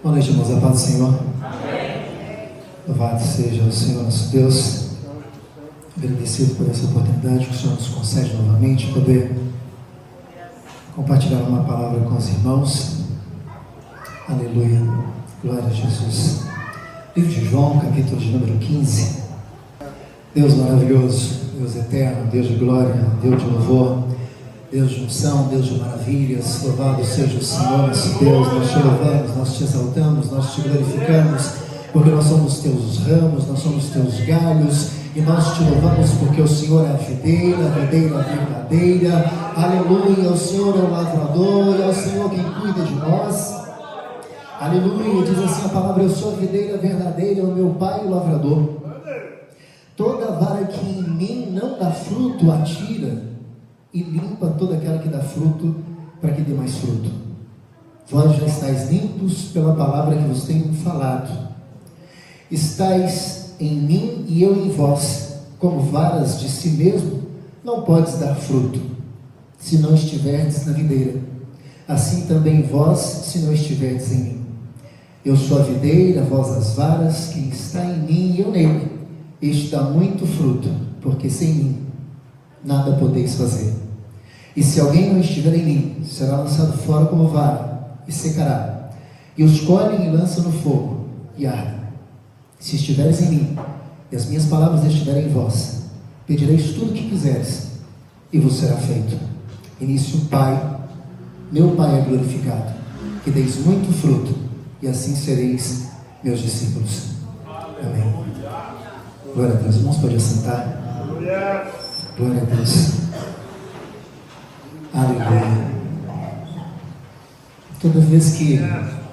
Boa noite, irmãos. A paz do Senhor. Amém. Louvado seja o Senhor nosso Deus. Agradecido por essa oportunidade que o Senhor nos concede novamente, poder compartilhar uma palavra com os irmãos. Aleluia. Glória a Jesus. Livro de João, capítulo de número 15. Deus maravilhoso, Deus eterno, Deus de glória, Deus de louvor, Deus de unção, Deus de maravilhas. Louvado seja o Senhor nosso Deus. Nós te louvamos, nós te exaltamos, nós te glorificamos, porque nós somos teus ramos, nós somos teus galhos, e nós te louvamos porque o Senhor é a videira verdadeira. Aleluia. O Senhor é o lavrador, é o Senhor quem cuida de nós. Aleluia. Diz assim a palavra: eu sou a videira verdadeira, o meu Pai o lavrador. Toda vara que em mim não dá fruto, atira e limpa toda aquela que dá fruto, para que dê mais fruto. Vós já estáis limpos pela palavra que vos tenho falado. Estais em mim e eu em vós. Como varas de si mesmo, não podes dar fruto, se não estiverdes na videira. Assim também vós, se não estiverdes em mim. Eu sou a videira, vós as varas. Quem está em mim e eu nele, este dá muito fruto, porque sem mim nada podeis fazer. E se alguém não estiver em mim, será lançado fora como vara, e secará. E os colhem e lançam no fogo, e ardem. Se estiveres em mim, e as minhas palavras estiverem em vós, pedireis tudo o que quiseres, e vos será feito. E nisso o Pai, meu Pai, é glorificado, que deis muito fruto, e assim sereis meus discípulos. Amém. Glória a Deus. Irmãos, pode assentar. Glória a Deus. Aleluia. Toda vez que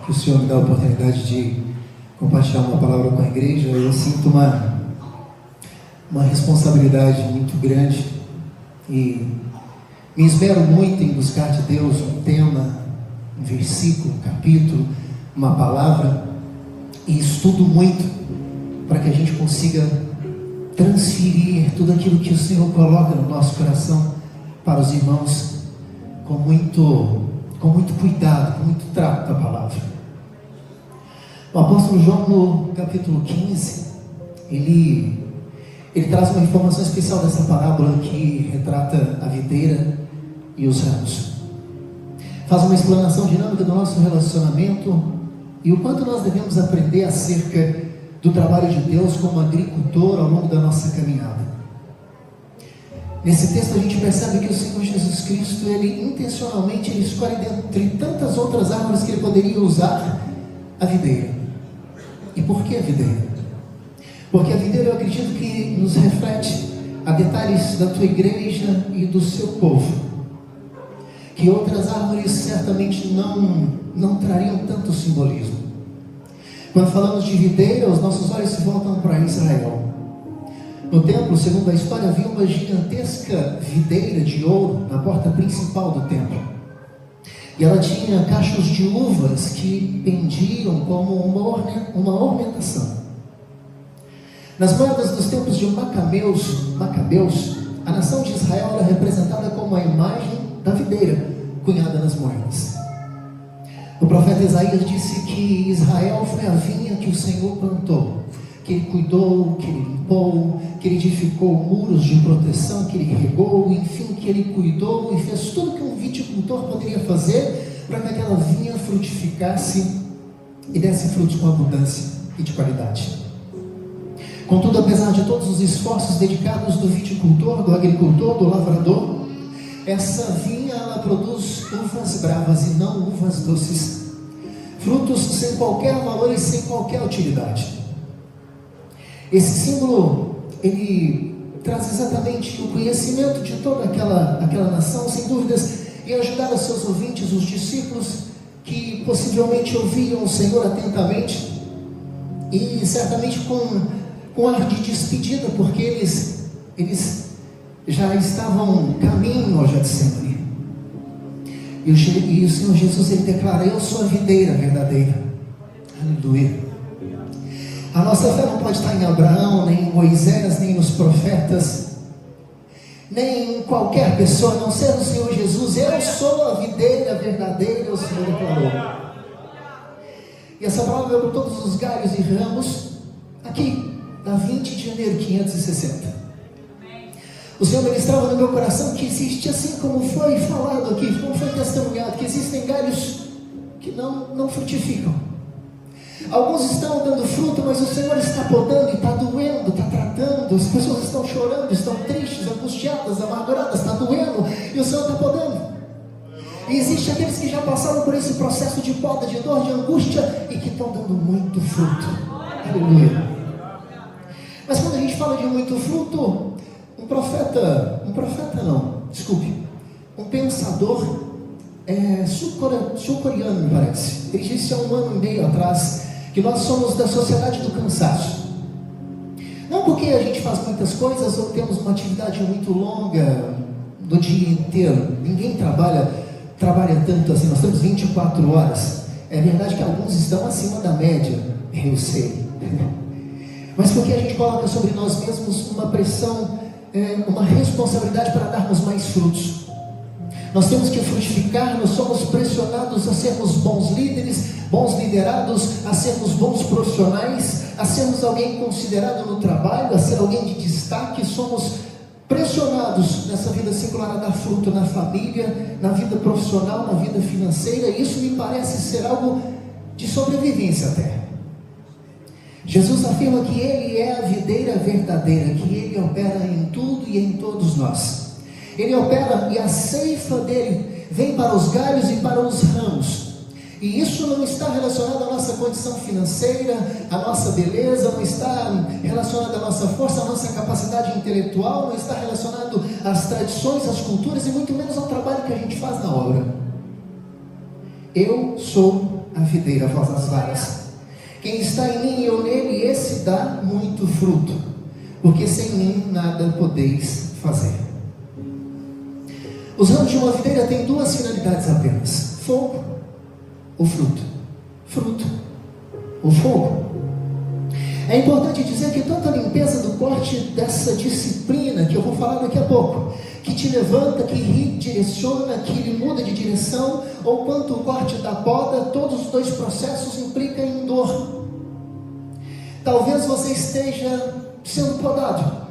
o Senhor me dá a oportunidade de compartilhar uma palavra com a igreja, eu sinto uma responsabilidade muito grande e me esmero muito em buscar de Deus um tema, um versículo, um capítulo, uma palavra, e estudo muito para que a gente consiga transferir tudo aquilo que o Senhor coloca no nosso coração para os irmãos com muito cuidado, com muito trato da palavra. O apóstolo João, no capítulo 15, ele traz uma informação especial dessa parábola que retrata a videira e os ramos. Faz uma explanação dinâmica do nosso relacionamento e o quanto nós devemos aprender acerca do trabalho de Deus como agricultor ao longo da nossa caminhada. Nesse texto a gente percebe que o Senhor Jesus Cristo, ele intencionalmente escolhe dentre tantas outras árvores que ele poderia usar, a videira. E por que a videira? Porque a videira, eu acredito que nos reflete a detalhes da tua igreja e do seu povo, que outras árvores certamente não trariam tanto simbolismo. Quando falamos de videira, os nossos olhos se voltam para Israel. No templo, segundo a história, havia uma gigantesca videira de ouro na porta principal do templo. E ela tinha cachos de uvas que pendiam como uma ornamentação. Nas moedas dos tempos de Macabeus, a nação de Israel era representada como a imagem da videira cunhada nas moedas. O profeta Isaías disse que Israel foi a vinha que o Senhor plantou, que ele cuidou, que ele limpou, que ele edificou muros de proteção, que ele regou, enfim, que ele cuidou e fez tudo que um viticultor poderia fazer para que aquela vinha frutificasse e desse frutos com abundância e de qualidade. Contudo, apesar de todos os esforços dedicados do viticultor, do agricultor, do lavrador, essa vinha, ela produz uvas bravas e não uvas doces, frutos sem qualquer valor e sem qualquer utilidade. Esse símbolo, ele traz exatamente o conhecimento de toda aquela nação, sem dúvidas, e ajudar os seus ouvintes, os discípulos, que possivelmente ouviam o Senhor atentamente, e certamente com ar de despedida, porque eles já estavam caminho ao Getsemane. E o Senhor Jesus, ele declara: eu sou a videira verdadeira. Aleluia. A nossa fé não pode estar em Abraão, nem em Moisés, nem nos profetas, nem em qualquer pessoa, a não ser no Senhor Jesus. Eu sou a videira verdadeira, o Senhor declarou. E essa palavra é para todos os galhos e ramos, aqui, da 20 de janeiro de 560. O Senhor ministrava no meu coração que existe, assim como foi falado aqui, como foi testemunhado, que existem galhos que não frutificam. Alguns estão dando fruto, mas o Senhor está podando e está doendo, está tratando. As pessoas estão chorando, estão tristes, angustiadas, amarguradas, está doendo, e o Senhor está podando. E existem aqueles que já passaram por esse processo de poda, de dor, de angústia, e que estão dando muito fruto. Aleluia. Mas quando a gente fala de muito fruto, um pensador sul-coreano, me parece, ele disse há 1 ano e meio atrás, que nós somos da sociedade do cansaço. Não porque a gente faz muitas coisas ou temos uma atividade muito longa do dia inteiro. Ninguém trabalha tanto assim. Nós temos 24 horas. É verdade que alguns estão acima da média, eu sei. Mas porque a gente coloca sobre nós mesmos uma pressão, uma responsabilidade para darmos mais frutos. Nós temos que frutificar, nós somos pressionados a sermos bons líderes, bons liderados, a sermos bons profissionais, a sermos alguém considerado no trabalho, a ser alguém de destaque. Somos pressionados nessa vida singular a dar fruto na família, na vida profissional, na vida financeira. E isso me parece ser algo de sobrevivência até. Jesus afirma que Ele é a videira verdadeira, que Ele opera em tudo e em todos nós. Ele opera e a ceifa dele vem para os galhos e para os ramos. E isso não está relacionado à nossa condição financeira, à nossa beleza, não está relacionado à nossa força, à nossa capacidade intelectual, não está relacionado às tradições, às culturas e muito menos ao trabalho que a gente faz na obra. Eu sou a videira, vós as varas. Quem está em mim e eu nele, esse dá muito fruto, porque sem mim nada podeis fazer. Os ramos de uma videira têm 2 finalidades apenas: fogo ou fruto. Fruto ou fogo. É importante dizer que tanto a limpeza do corte dessa disciplina, que eu vou falar daqui a pouco, que te levanta, que redireciona, que lhe muda de direção, ou quanto o corte da poda, todos os 2 processos implicam em dor. Talvez você esteja sendo podado,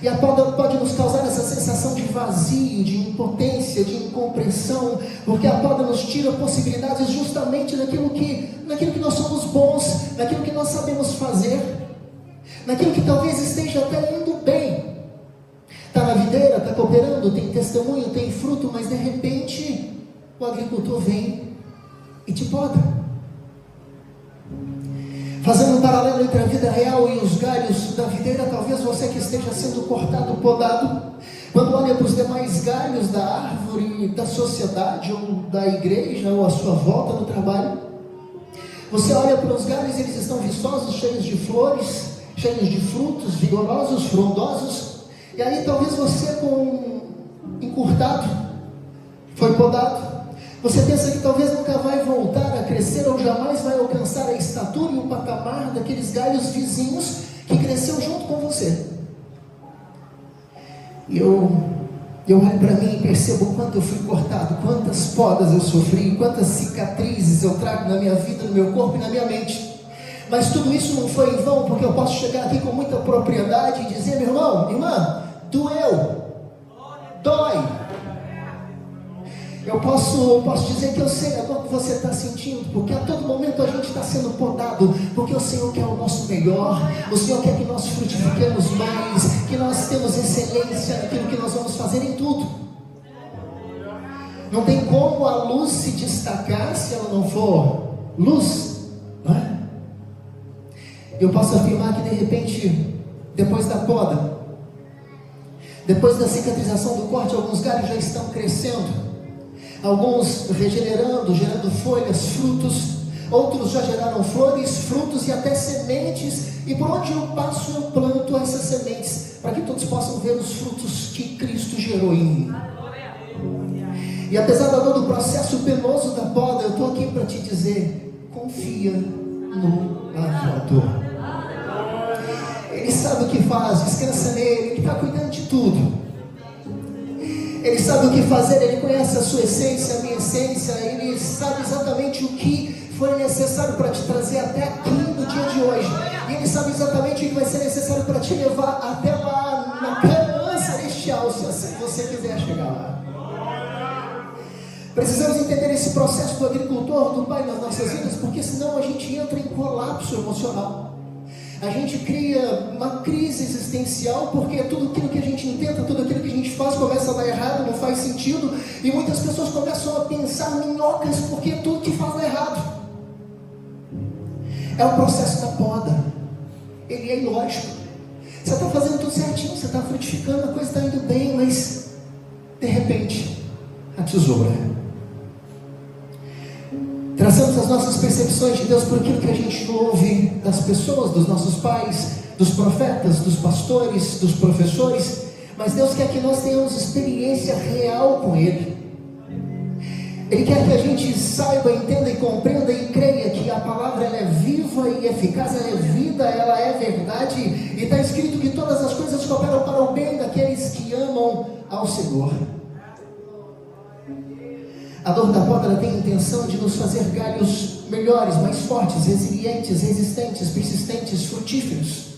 e a poda pode nos causar essa sensação de vazio, de impotência, de incompreensão, porque a poda nos tira possibilidades justamente naquilo que nós somos bons, naquilo que nós sabemos fazer, naquilo que talvez esteja até indo bem. Está na videira, está cooperando, tem testemunho, tem fruto, mas de repente o agricultor vem e te poda. Fazendo um paralelo entre a vida real e os galhos da videira, talvez você que esteja sendo cortado, podado, quando olha para os demais galhos da árvore, da sociedade, ou da igreja, ou à sua volta no trabalho, você olha para os galhos e eles estão viçosos, cheios de flores, cheios de frutos, vigorosos, frondosos, e aí talvez você encurtado, foi podado. Você pensa que talvez nunca vai voltar a crescer ou jamais vai alcançar a estatura e o patamar daqueles galhos vizinhos que cresceu junto com você. E eu olho para mim e percebo o quanto eu fui cortado, quantas podas eu sofri, quantas cicatrizes eu trago na minha vida, no meu corpo e na minha mente. Mas tudo isso não foi em vão, porque eu posso chegar aqui com muita propriedade e dizer: meu irmão, irmã, doeu, dói. Eu posso dizer que eu sei a dor que você está sentindo, porque a todo momento a gente está sendo podado, porque o Senhor quer o nosso melhor, o Senhor quer que nós frutifiquemos mais, que nós temos excelência naquilo que nós vamos fazer em tudo. Não tem como a luz se destacar se ela não for luz, não é? Eu posso afirmar que de repente, depois da poda, depois da cicatrização do corte, alguns galhos já estão crescendo, alguns regenerando, gerando folhas, frutos, outros já geraram flores, frutos e até sementes, e por onde eu passo eu planto essas sementes, para que todos possam ver os frutos que Cristo gerou em mim. E apesar da dor do processo penoso da poda, eu estou aqui para te dizer: confia no lavrador. Ele sabe o que faz, descansa nele, ele está cuidando de tudo. Ele sabe o que fazer, ele conhece a sua essência, a minha essência, ele sabe exatamente o que foi necessário para te trazer até aqui no dia de hoje. E Ele sabe exatamente o que vai ser necessário para te levar até lá na Canaã celestial, se assim você quiser chegar lá. Precisamos entender esse processo do agricultor, do Pai nas nossas vidas, porque senão a gente entra em colapso emocional. A gente cria uma crise existencial, porque tudo aquilo que a gente intenta, tudo aquilo que a gente faz começa a dar errado, não faz sentido, e muitas pessoas começam a pensar minhocas, porque tudo que faz dá errado. É o processo da poda. Ele é ilógico. Você está fazendo tudo certinho, você está frutificando, a coisa está indo bem, mas de repente a tesoura. Traçamos as nossas percepções de Deus por aquilo que a gente ouve das pessoas, dos nossos pais, dos profetas, dos pastores, dos professores, mas Deus quer que nós tenhamos experiência real com Ele. Ele quer que a gente saiba, entenda e compreenda e creia que a palavra ela é viva e eficaz, ela é vida, ela é verdade, e está escrito que todas as coisas cooperam para o bem daqueles que amam ao Senhor. A dor da poda ela tem a intenção de nos fazer galhos melhores, mais fortes, resilientes, resistentes, persistentes, frutíferos.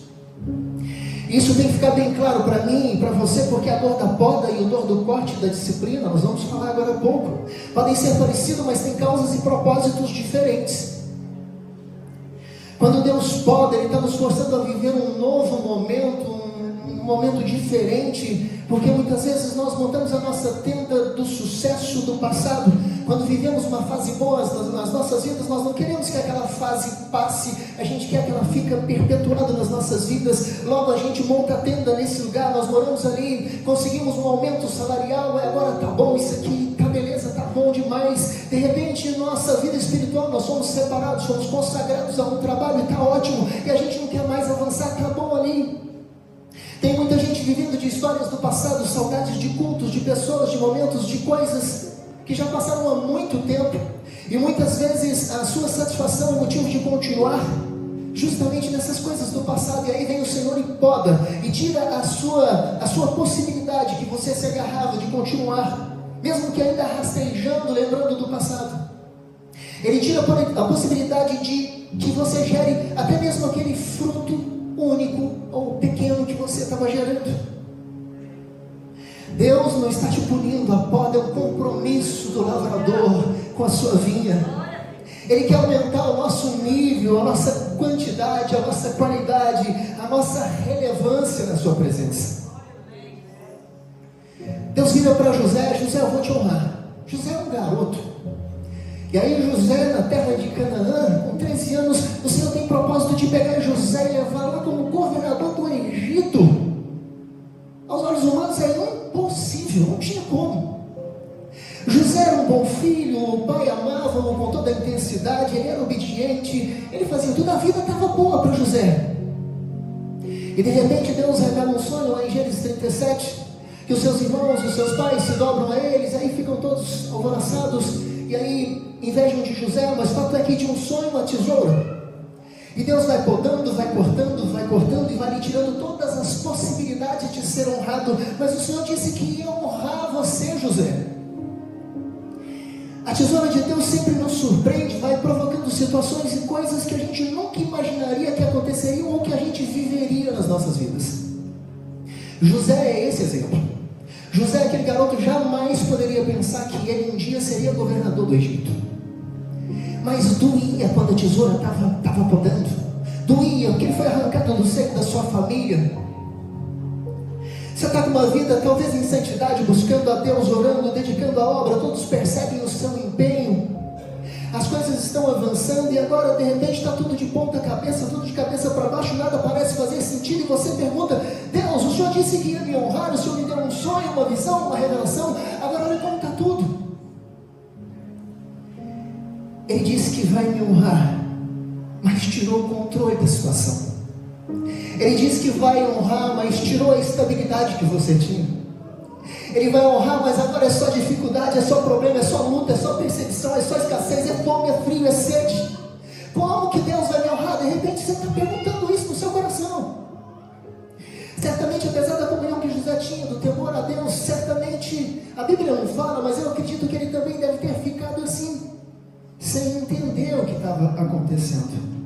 Isso tem que ficar bem claro para mim e para você, porque a dor da poda e a dor do corte da disciplina, nós vamos falar agora há pouco, podem ser parecidos, mas têm causas e propósitos diferentes. Quando Deus poda, Ele está nos forçando a viver um novo momento, um momento diferente, porque muitas vezes nós montamos a nossa tenda do sucesso do passado. Quando vivemos uma fase boa nas nossas vidas, nós não queremos que aquela fase passe, a gente quer que ela fique perpetuada nas nossas vidas. Logo a gente monta a tenda nesse lugar, nós moramos ali, conseguimos um aumento salarial, agora tá bom isso aqui, tá beleza, tá bom demais. De repente, nossa vida espiritual, nós somos separados, somos consagrados a um trabalho e tá ótimo, e a gente não quer mais avançar, acabou ali. Tem muita gente vivendo de histórias do passado, saudades de cultos, de pessoas, de momentos, de coisas que já passaram há muito tempo, e muitas vezes a sua satisfação é motivo de continuar justamente nessas coisas do passado, e aí vem o Senhor e poda, e tira a sua possibilidade que você se agarrava de continuar, mesmo que ainda rastejando, lembrando do passado. Ele tira a possibilidade de que você gere até mesmo aquele fruto único ou pequeno que você estava gerando. Deus não está te punindo, a poda é um compromisso do lavrador com a sua vinha. Ele quer aumentar o nosso nível, a nossa quantidade, a nossa qualidade, a nossa relevância na sua presença. Deus vira para José: José, eu vou te honrar. José é um garoto. E aí José, na terra de Canaã, com 13 anos, o Senhor tem propósito de pegar José e levar lá como governador do Egito. Aos olhos humanos é impossível, não tinha como. José era um bom filho, o pai amava-o com toda a intensidade, ele era obediente, ele fazia tudo, a vida estava boa para José. E de repente Deus revela um sonho lá em Gênesis 37, que os seus irmãos, os seus pais se dobram a eles, aí ficam todos alvoroçados, e aí invejam de José, mas fato é que de um sonho uma tesoura. E Deus vai podando, vai cortando e vai lhe tirando todas as possibilidades de ser honrado. Mas o Senhor disse que ia honrar você, José. A tesoura de Deus sempre nos surpreende, vai provocando situações e coisas que a gente nunca imaginaria que aconteceriam ou que a gente viveria nas nossas vidas. José é esse exemplo. José é aquele garoto que jamais poderia pensar que ele um dia seria governador do Egito. Mas doía quando a tesoura estava podando. Doía porque ele foi arrancado do seio da sua família. Você está com uma vida talvez em santidade, buscando a Deus, orando, dedicando a obra. Todos percebem o seu empenho. As coisas estão avançando e agora de repente está tudo de ponta cabeça, tudo de cabeça para baixo, nada parece fazer sentido. E você pergunta: Deus, o Senhor disse que ia me honrar, o Senhor me deu um sonho, uma visão, uma revelação, agora olha como está tudo. Ele disse que vai me honrar, mas tirou o controle da situação. Ele disse que vai honrar, mas tirou a estabilidade que você tinha. Ele vai honrar, mas agora é só dificuldade, é só problema, é só luta, é só perseguição, é só escassez, é fome, é frio, é sede. Como que Deus vai me honrar? De repente você está perguntando isso no seu coração. Certamente, apesar da comunhão que José tinha, do temor a Deus, certamente, a Bíblia não fala, mas eu acredito que ele também deve ter ficado assim, sem entender entender o que estava acontecendo.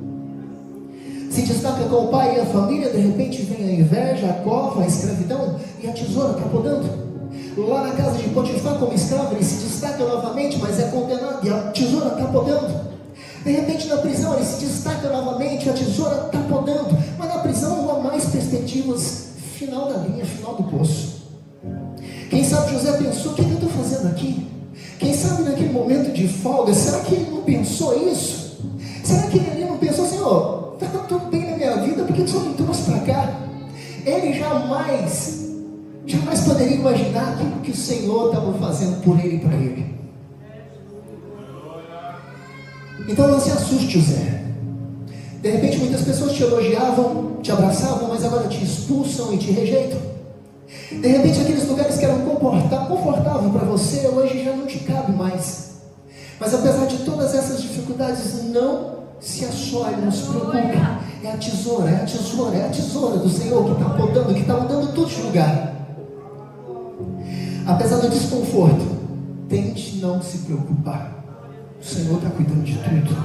Se destaca com o pai e a família, de repente vem a inveja, a cova, a escravidão e a tesoura está podando. Lá na casa de Potifar como escravo, ele se destaca novamente, mas é condenado e a tesoura está podando. De repente na prisão ele se destaca novamente, a tesoura está podando. Mas na prisão não há mais perspectivas, final da linha, final do poço. Quem sabe José pensou, o que eu estou fazendo aqui? Quem sabe naquele momento de folga, será que ele não pensou isso? Será que ele não pensou, Senhor, está tudo bem na minha vida, por que o Senhor me trouxe para cá? Ele jamais poderia imaginar aquilo que o Senhor estava fazendo por ele e para ele. Então não se assuste, José. De repente muitas pessoas te elogiavam, te abraçavam, mas agora te expulsam e te rejeitam. De repente aqueles lugares que eram confortáveis para você, hoje já não te cabe mais. Mas apesar de todas essas dificuldades, não se assole, não se preocupe. É a tesoura do Senhor que está podando, que está mudando tudo de lugar. Apesar do desconforto, tente não se preocupar. O Senhor está cuidando de tudo.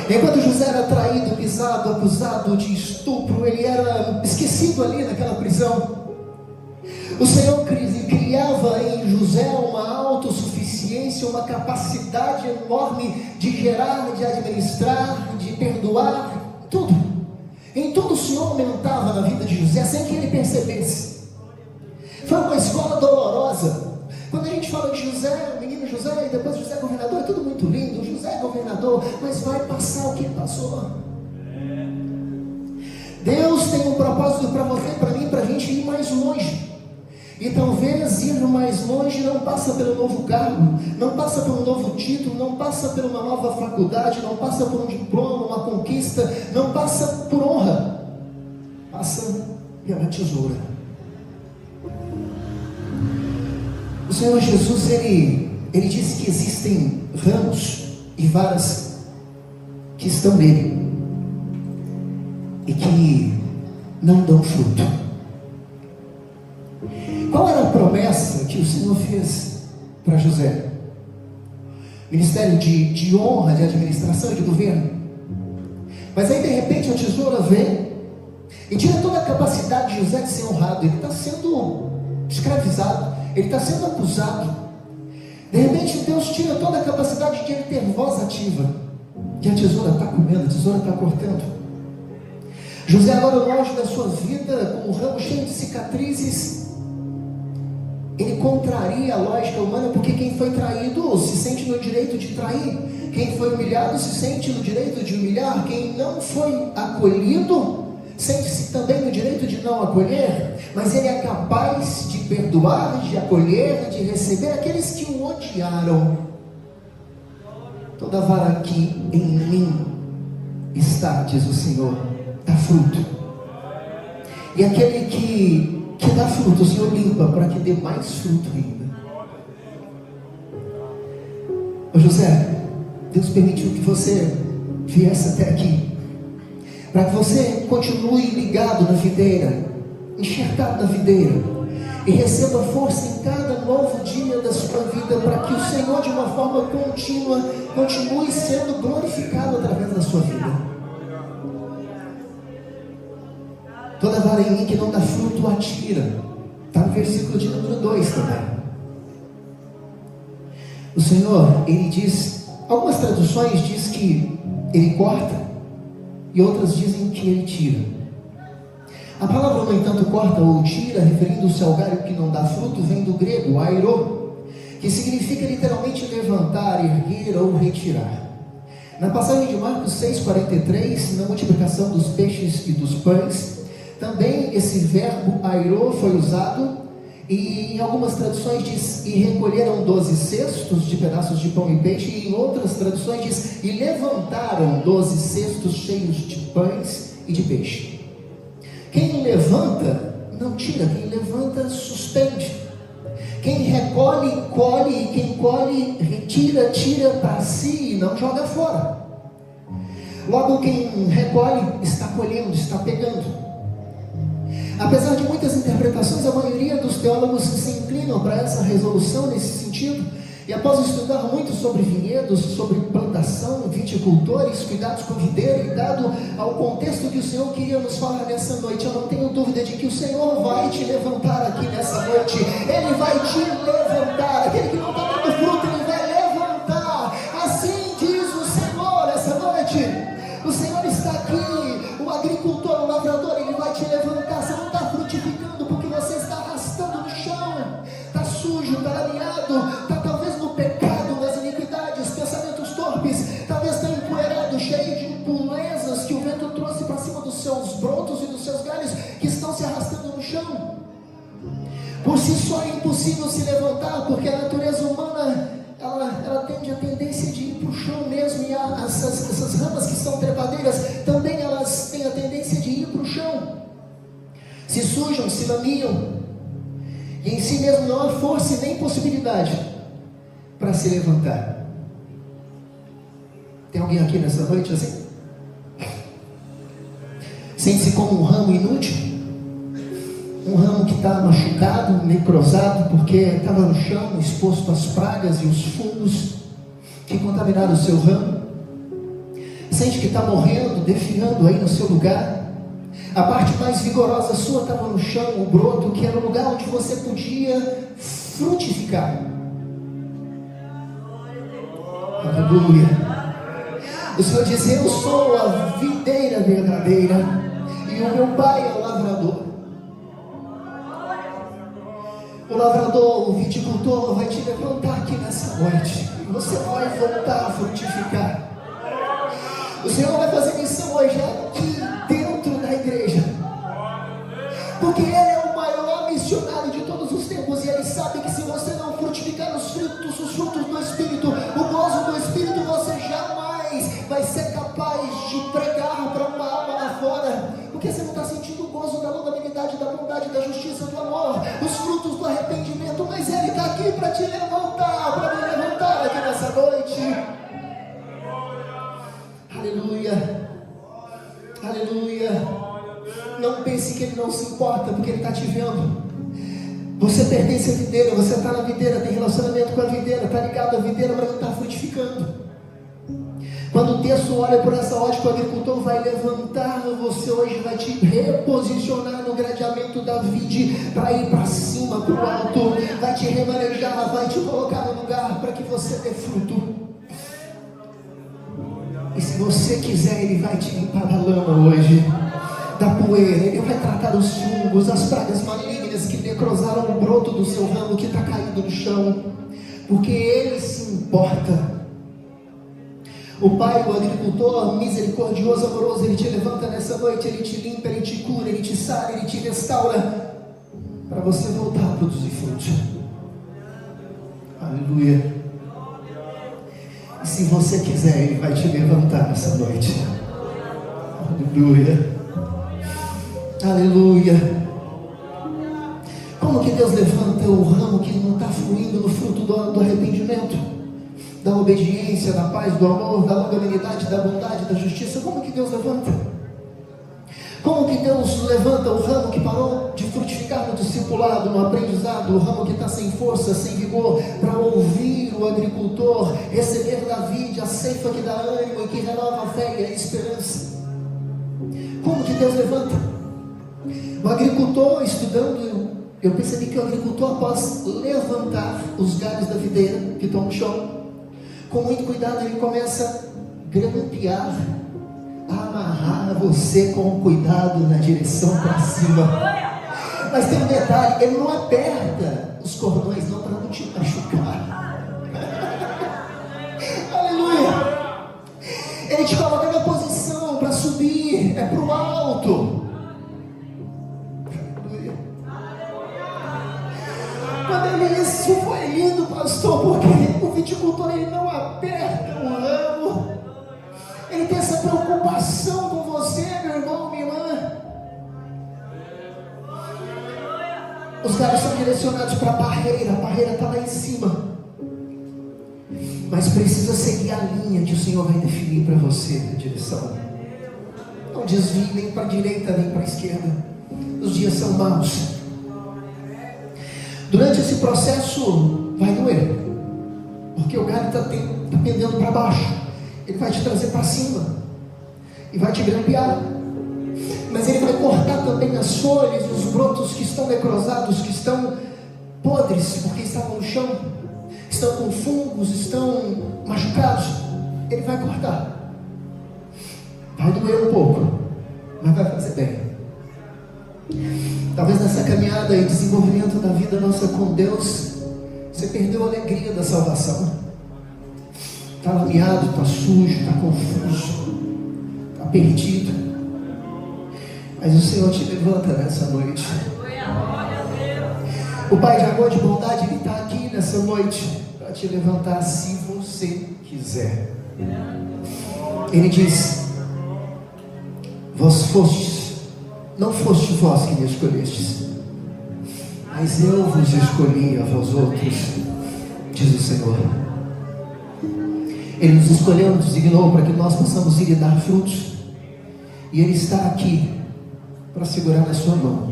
Enquanto José era traído, pisado, acusado de estupro, ele era esquecido ali naquela prisão. O Senhor criava em José uma autossuficiência, uma capacidade enorme de gerar, de administrar, de perdoar, tudo. Em tudo o Senhor aumentava na vida de José sem que ele percebesse. Foi uma escola dolorosa. Quando a gente fala de José, o menino José, e depois José governador, é tudo muito lindo, José é governador, mas vai passar o que ele passou. Deus tem um propósito para você, para mim, para a gente ir mais longe. E talvez ir mais longe não passa pelo novo cargo, não passa por um novo título, não passa por uma nova faculdade, não passa por um diploma, uma conquista, não passa por honra, passa pela tesoura. O Senhor Jesus, ele disse que existem ramos e varas que estão nele e que não dão fruto. Qual era a promessa que o Senhor fez para José? Ministério de honra, de administração e de governo. Mas aí de repente a tesoura vem e tira toda a capacidade de José de ser honrado. Ele está sendo escravizado, ele está sendo acusado. De repente Deus tira toda a capacidade de ele ter voz ativa. E a tesoura está comendo, a tesoura está cortando. José agora no auge da sua vida, com um ramo cheio de cicatrizes, ele contraria a lógica humana, porque quem foi traído se sente no direito de trair, quem foi humilhado se sente no direito de humilhar, quem não foi acolhido sente-se também no direito de não acolher. Mas ele é capaz de perdoar, de acolher, de receber aqueles que o odiaram. Toda vara que em mim está, diz o Senhor, dá fruto, e aquele que dá fruto, o Senhor limpa para que dê mais fruto ainda. Ô José, Deus permitiu que você viesse até aqui, para que você continue ligado na videira, enxertado na videira, e receba força em cada novo dia da sua vida, para que o Senhor de uma forma contínua continue sendo glorificado através da sua vida. Toda vara em mim que não dá fruto, atira. Está no versículo de número 2 também. O Senhor, Ele diz, algumas traduções diz que Ele corta, e outras dizem que Ele tira. A palavra, no entanto, corta ou tira, referindo-se ao galho que não dá fruto, vem do grego, airo, que significa literalmente levantar, erguer ou retirar. Na passagem de Marcos 6,43, na multiplicação dos peixes e dos pães, também esse verbo airou foi usado, e em algumas traduções diz, e recolheram 12 cestos de pedaços de pão e peixe, e em outras traduções diz, e levantaram 12 cestos cheios de pães e de peixe. Quem levanta, não tira, quem levanta, suspende. Quem recolhe, colhe, e quem colhe, retira, tira para si e não joga fora. Logo, quem recolhe, está colhendo, está pegando. Apesar de muitas interpretações, a maioria dos teólogos se inclinam para essa resolução nesse sentido, E após estudar muito sobre vinhedos, sobre plantação, viticultores, cuidados com a videira, e dado ao contexto que o Senhor queria nos falar nessa noite, eu não tenho dúvida de que o Senhor vai te levantar aqui nessa noite. Ele vai te levantar. Aquele que não está dando fruto, Ele vai levantar. Assim diz o Senhor essa noite. O Senhor está aqui. O agricultor, o lavrador, Ele vai te levantar. Você não está frutificando porque você está arrastando no chão. Está sujo, está lameado, está talvez no pecado, nas iniquidades, pensamentos torpes, talvez está empoeirado, cheio de impurezas que o vento trouxe para cima dos seus brotos e dos seus galhos, que estão se arrastando no chão. Por si só é impossível se levantar, porque a natureza humana ela tende a tendência de ir para o chão mesmo, e essas ramas que são trepadeiras também elas têm a tendência de ir para o chão, se sujam, se lamiam, e em si mesmo não há força e nem possibilidade para se levantar. Tem alguém aqui nessa noite assim? Sente-se como um ramo inútil? Um ramo que está machucado, necrosado, porque estava no chão, exposto às pragas e os fungos que contaminaram o seu ramo. Sente que está morrendo, definhando aí no seu lugar. A parte mais vigorosa sua estava no chão, o broto, que era o lugar onde você podia frutificar. Aleluia. O Senhor diz: eu sou a videira verdadeira e o meu Pai é o lavrador. O lavrador, o viticultor vai te levantar aqui nessa noite, e você vai voltar a frutificar. O Senhor vai fazer missão hoje aqui dentro da igreja, porque Ele é o maior missionário de todos os tempos, e Ele sabe que se você não frutificar os frutos do Espírito, o gozo do Espírito, você jamais vai ser capaz de pregar para uma alma lá fora, porque você não está sentindo o gozo da longanimidade, da bondade, da justiça, do amor, os frutos do arrependimento. Mas Ele está aqui para te levantar, para me levantar aqui nessa noite. Aleluia, aleluia. Não pense que Ele não se importa, porque Ele está te vendo. Você pertence à videira, você está na videira, tem relacionamento com a videira, está ligado à videira, mas não está frutificando. Quando o texto olha por essa ótica, o agricultor vai levantar você hoje, vai te reposicionar no gradeamento da vide, para ir para cima, para o alto, vai te remanejar, vai te colocar no lugar para que você dê fruto. E se você quiser, Ele vai te limpar da lama hoje, da poeira. Ele vai tratar os fungos, as pragas malignas que necrosaram o broto do seu ramo que está caído no chão, porque Ele se importa. O Pai, o agricultor misericordioso, amoroso, Ele te levanta nessa noite, Ele te limpa, Ele te cura, Ele te sara, Ele te restaura, para você voltar a produzir frutos. Aleluia. E se você quiser, Ele vai te levantar nessa noite. Aleluia. Aleluia. Como que Deus levanta o ramo que não está fluindo no fruto do arrependimento, da obediência, da paz, do amor, da longanimidade, da bondade, da justiça? Como que Deus levanta? Como que Deus levanta o ramo que parou de frutificar no discipulado, no aprendizado, o ramo que está sem força, sem vigor, para ouvir o agricultor, receber da vide a ceifa que dá ânimo e que renova a fé e a esperança? Como que Deus levanta? O agricultor, estudando, eu percebi que o agricultor, após levantar os galhos da videira que estão no chão, com muito cuidado, ele começa a grampear, a amarrar você com cuidado na direção para cima. Mas tem um detalhe: ele não aperta os cordões não, para não te machucar. Aleluia. Ele te coloca na posição para subir, é para o alto. Aleluia. Quando ele, isso foi lindo, pastor, porque o viticultor, ele não aperta o ramo, ele tem essa preocupação com você, meu irmão, minha irmã. Os galhos são direcionados para a barreira está lá em cima, mas precisa seguir a linha que o Senhor vai definir para você, na direção. Não desvie nem para a direita nem para a esquerda, os dias são maus. Durante esse processo vai doer, porque o galho está pendendo para baixo. Ele vai te trazer para cima e vai te grampear. Mas ele vai cortar também as folhas, os brotos que estão necrosados, que estão podres, porque estavam no chão, estão com fungos, estão machucados. Ele vai cortar. Vai doer um pouco, mas vai fazer bem. Talvez nessa caminhada e desenvolvimento da vida nossa com Deus, você perdeu a alegria da salvação. Está lameado, está sujo, está confuso, está perdido. Mas o Senhor te levanta nessa noite. O Pai de amor, de bondade, Ele está aqui nessa noite para te levantar se você quiser. Ele diz: vós fostes, não foste vós que me escolhestes, mas eu vos escolhi a vós outros, diz o Senhor. Ele nos escolheu, nos designou para que nós possamos ir e dar frutos. E Ele está aqui para segurar na sua mão.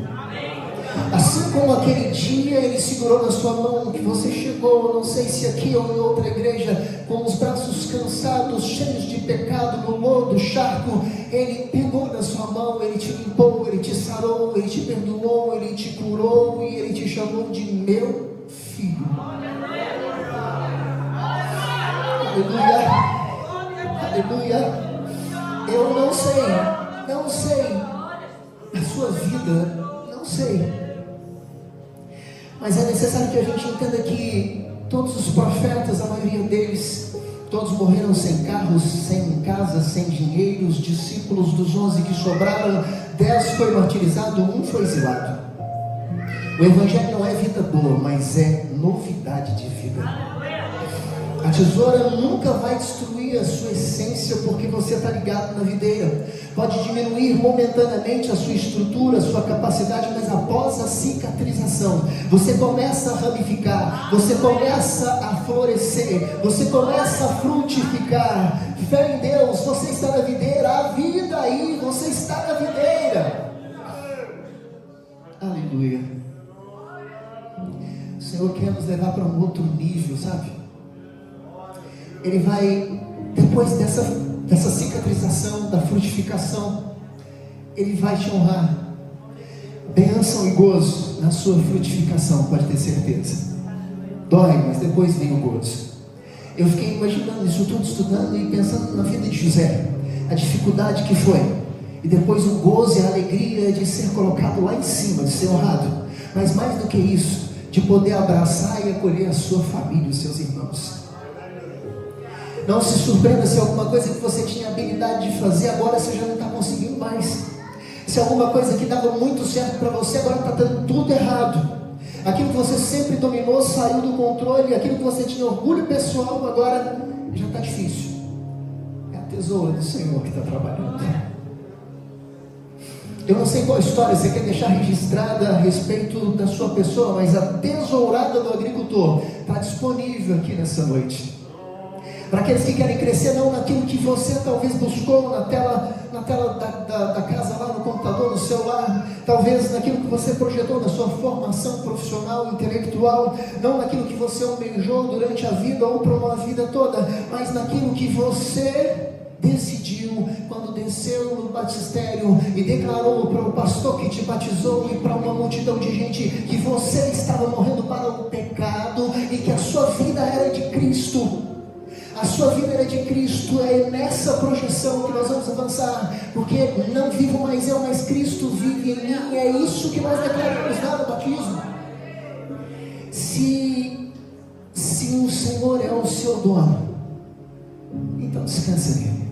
Assim como aquele dia Ele segurou na sua mão, que você chegou, não sei se aqui ou em outra igreja, com os braços cansados, cheios de pecado, no lodo, charco. Ele pegou na sua mão, Ele te limpou, Ele te sarou, Ele te perdoou, Ele te curou e Ele te chamou de meu filho. Aleluia, aleluia. Eu não sei a sua vida, não sei, mas é necessário que a gente entenda que todos os profetas, a maioria deles, todos morreram sem carros, sem casa, sem dinheiro. Os discípulos dos 11 que sobraram, 10 foi martirizado, 1 foi exilado. O evangelho não é vida boa, mas é novidade de vida. A tesoura nunca vai destruir a sua essência, porque você está ligado na videira. Pode diminuir momentaneamente a sua estrutura, a sua capacidade, mas após a cicatrização, você começa a ramificar, você começa a florescer, você começa a frutificar. Fé em Deus, você está na videira, a vida aí, você está na videira. Aleluia. O Senhor quer nos levar para um outro nível, sabe? Ele vai, depois dessa cicatrização, da frutificação, Ele vai te honrar. Bênção e gozo na sua frutificação, pode ter certeza. Dói, mas depois vem o gozo. Eu fiquei imaginando isso tudo, estudando e pensando na vida de José, a dificuldade que foi, e depois o gozo e a alegria de ser colocado lá em cima, de ser honrado. Mas mais do que isso, de poder abraçar e acolher a sua família, os seus irmãos. Não se surpreenda se alguma coisa que você tinha habilidade de fazer, agora você já não está conseguindo mais. Se alguma coisa que dava muito certo para você, agora está dando tudo errado. Aquilo que você sempre dominou saiu do controle. Aquilo que você tinha orgulho pessoal, agora já está difícil. É a tesoura do Senhor que está trabalhando. Eu não sei qual história você quer deixar registrada a respeito da sua pessoa, mas a tesourada do agricultor está disponível aqui nessa noite. Para aqueles que querem crescer, não naquilo que você talvez buscou na tela da casa, lá no computador, no celular, talvez naquilo que você projetou na sua formação profissional, intelectual, não naquilo que você almejou durante a vida ou por uma vida toda, mas naquilo que você decidiu quando desceu no batistério e declarou para o pastor que te batizou e para uma multidão de gente que você estava morrendo para o pecado e que a sua vida era de Cristo. A sua vida era de Cristo. É nessa projeção que nós vamos avançar, porque não vivo mais eu, mas Cristo vive em mim. É isso que nós declaramos lá no batismo. Se o Senhor é o seu dono, então descansa nele.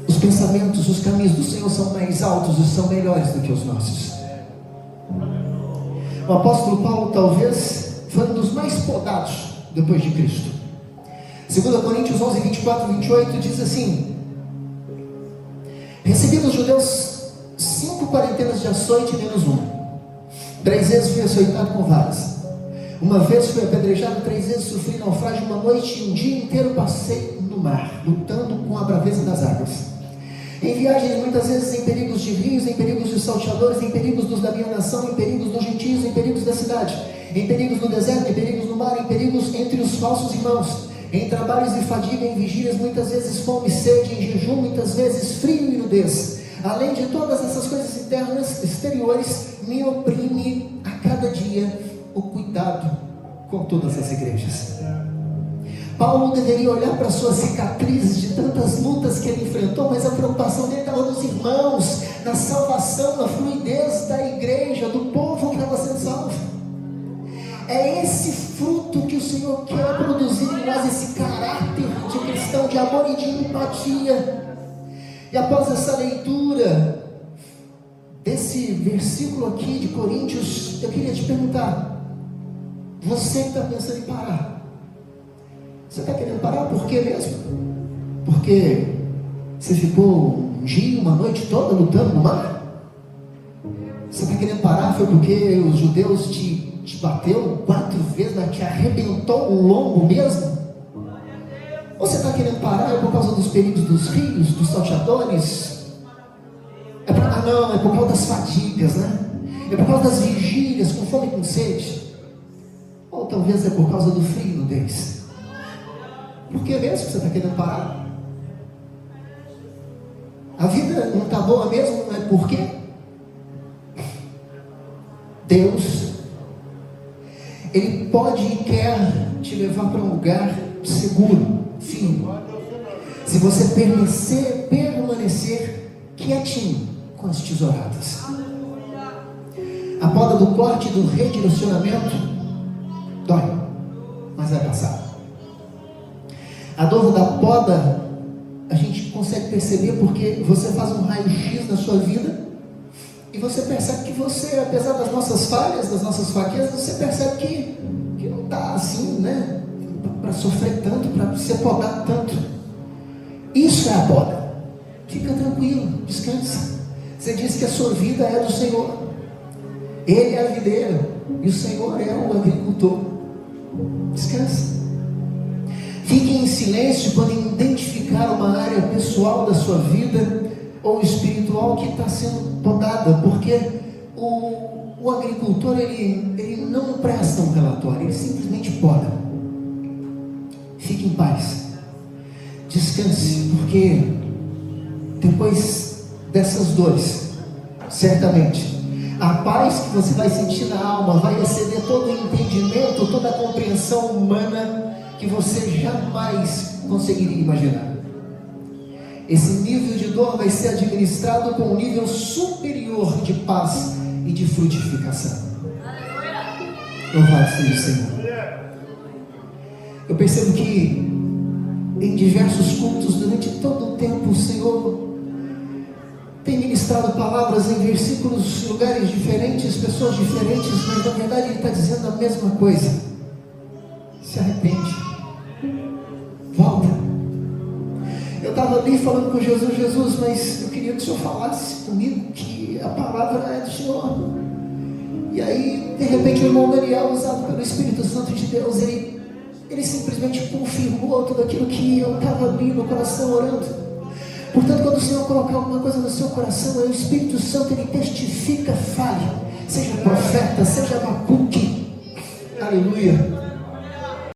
Os pensamentos, os caminhos do Senhor são mais altos e são melhores do que os nossos. O apóstolo Paulo talvez foi um dos mais podados depois de Cristo. 2 Coríntios 11, 24 e 28 diz assim: recebi dos judeus 5 quarentenas de açoite menos 1. 3 vezes fui açoitado com varas. Uma vez fui apedrejado, 3 vezes sofri naufrágio. Uma noite e um dia inteiro passei no mar, lutando com a braveza das águas. Em viagens, muitas vezes em perigos de rios, em perigos de salteadores, em perigos dos da minha nação, em perigos dos gentios, em perigos da cidade, em perigos no deserto, em perigos no mar, em perigos entre os falsos irmãos, em trabalhos e fadiga, em vigílias, muitas vezes fome e sede, em jejum, muitas vezes frio e nudez. Além de todas essas coisas internas, exteriores, me oprime a cada dia o cuidado com todas as igrejas. Paulo deveria olhar para suas cicatrizes de tantas lutas que ele enfrentou, mas a preocupação dele estava nos irmãos, na salvação, na fluidez da igreja, do povo que estava sendo salvo. É esse fruto que o Senhor quer produzir em nós, esse caráter de cristão, de amor e de empatia. E após essa leitura desse versículo aqui de Coríntios, eu queria te perguntar: você que está pensando em parar, você está querendo parar por quê mesmo? Porque você ficou um dia, uma noite toda lutando no mar? Você está querendo parar foi porque os judeus te bateu 4 vezes, mas te arrebentou o lombo mesmo? Ou você está querendo parar é por causa dos perigos dos rios, dos salteadores? É por causa das fadigas, né? É por causa das vigílias, com fome e com sede? Ou talvez é por causa do frio e nudez? Por que mesmo que você está querendo parar? A vida não está boa mesmo, não é por quê? Deus, Ele pode e quer te levar para um lugar seguro, firme. Se você permanecer quietinho com as tesouradas. A poda do corte do redirecionamento dói, mas vai passar. A dor da poda a gente consegue perceber porque você faz um raio-x na sua vida e você percebe que você, apesar das nossas falhas, das nossas fraquezas, você percebe que não está assim, né? Para sofrer tanto, para ser podado tanto. Isso é a poda. Fica tranquilo, descansa. Você diz que a sua vida é do Senhor. Ele é a videira e o Senhor é o agricultor. Descansa. Fique em silêncio quando identificar uma área pessoal da sua vida ou espiritual que está sendo podada, porque o agricultor ele não presta um relatório, ele simplesmente poda. Fique em paz, descanse, porque depois dessas dores, certamente a paz que você vai sentir na alma vai exceder todo o entendimento, toda a compreensão humana que você jamais conseguiria imaginar. Esse nível de dor vai ser administrado com um nível superior de paz e de frutificação. Louvado seja o Senhor. Eu percebo que em diversos cultos, durante todo o tempo, o Senhor tem ministrado palavras em versículos, lugares diferentes, pessoas diferentes, mas na verdade Ele está dizendo a mesma coisa. Se arrepende, volta. Eu estava ali falando com Jesus, mas eu queria que o Senhor falasse comigo que a palavra é do Senhor. E aí, de repente, o irmão Daniel, usado pelo Espírito Santo de Deus, ele simplesmente confirmou tudo aquilo que eu estava ali no coração orando. Portanto, quando o Senhor colocar alguma coisa no seu coração, o Espírito Santo, Ele testifica, fale. Seja profeta, seja Abacuque. Aleluia.